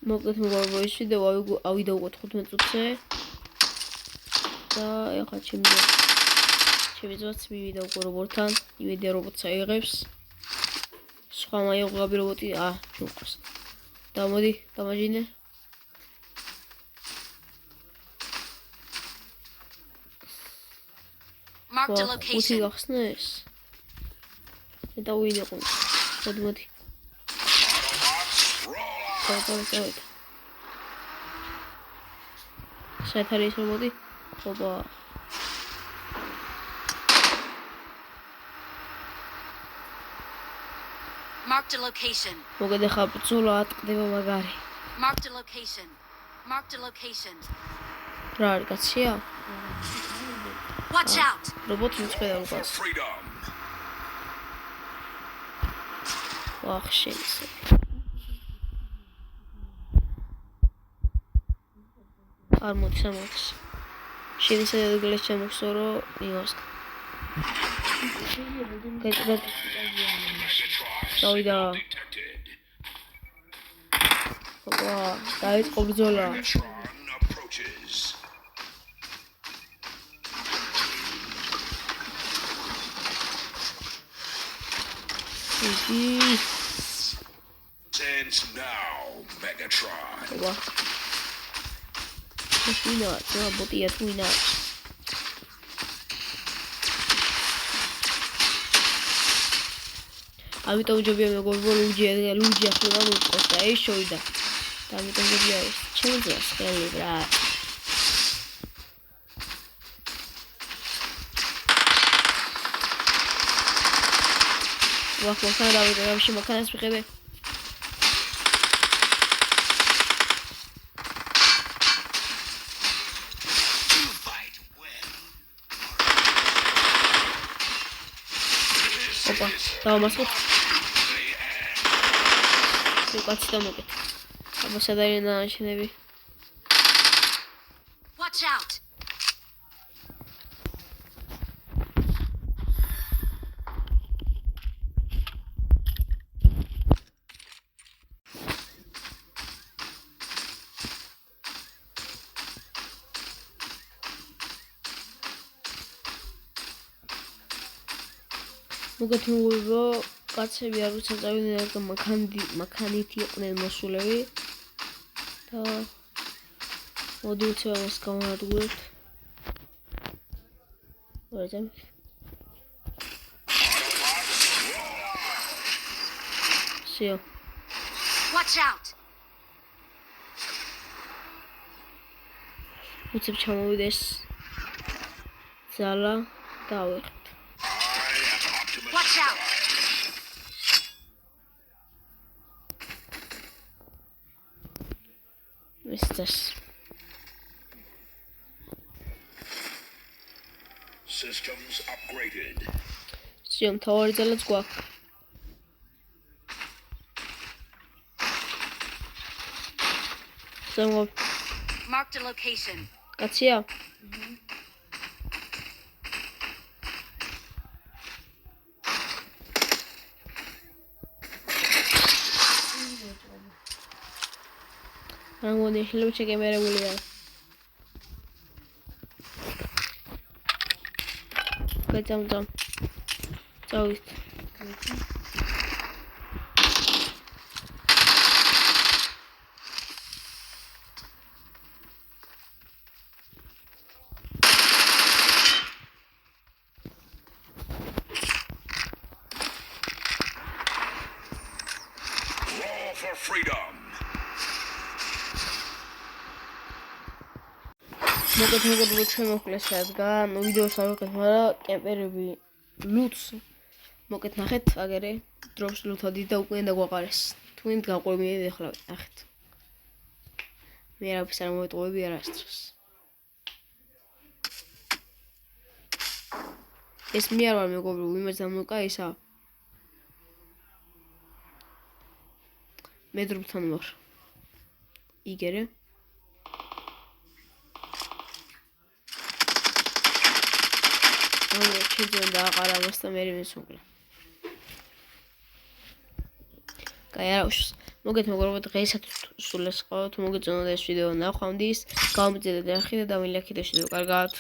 მოკლედ მოგავი ისე და ავიდა უკვე 15 წუთზე და ეხლა ჩემი ძმაც მივიდა უკვე რობოტთან იმედია რობოტს აიღებს სხვა მაიღები რობოტი ჩუქს და მოდი დამაჯინე Marked a location. გახსნეს და ვინე ყო მოდი წავიდე საით არის რობოტი ოპა Marked a location. მოგედა ხა ბრძოლა ატყდება მაგარი Marked a location. Marked a location. რა არის კაცია Watch out. რობოტი მწვედა უკას ვახ შეიძლება არ მოდის ამოდის შეიძლება დაგლეჩ ჩამოსორო იმას გეტყვით დავიდა ოპა დაიწყო ბრძოლა Sense now, Megatron. ოპა ვინა რა ბოტია თუ ვინა ამიტომ ჯობია მეგობრებო ლუჯი ახლა მოწყოს და ეს შოვიდა და ამიტომ ჯობია ეს ჩემს ხელი რა ვახ მოხარ დავიდე რა შემოხანას ვიყიდე ოპა დავამასხოთ უკაცი დამოკეთ აბა სადარიან დანარჩენები Watch out. მოგეთმობო კაცები არ უცებ წავიდნენ და მანქანით იყვნენ მოსულები და მოდი უცებ ამას გამოვადგურებთ ვაჟამ სიო Watch out. უცებ ჩამოვიდეს ძალა და ავიღეთ Watch out. Misters. Systems upgraded. Siom თავარი ძალაც გვაქვს. ზემო Marked a location. კაცია? რამონი შეიძლება შეგემერებულია. გაწამწამ. წავით. Roll for freedom. მოგეთ მეგობრებო შემოხლეს რადგან ვიდეოს არ ვიყავ, მაგრამ კემპერები ლუტს მოგეთ ნახეთ აგერე დროპს ლუთადი და უკვე დაგვაყარეს. თქვენ გაყვები ახლა ნახეთ. მე არაფერს არ მოვეტყობები არასდროს. ეს მე არ ვარ მეგობრებო, იმას დამოკა ისა. მე დროპთან ვარ. იგერე ჩიძენ და აყარა მას და მე მისუგლა. კაი არა უშ მოგეთ მეგობრებო, დღეისათვის სულ ეს ყავთ. თუ მოგეწონათ ეს ვიდეო ნახვამდის, გამომიწედეთ არხი და დავილაიქეთ ეს ვიდეო. კარგად.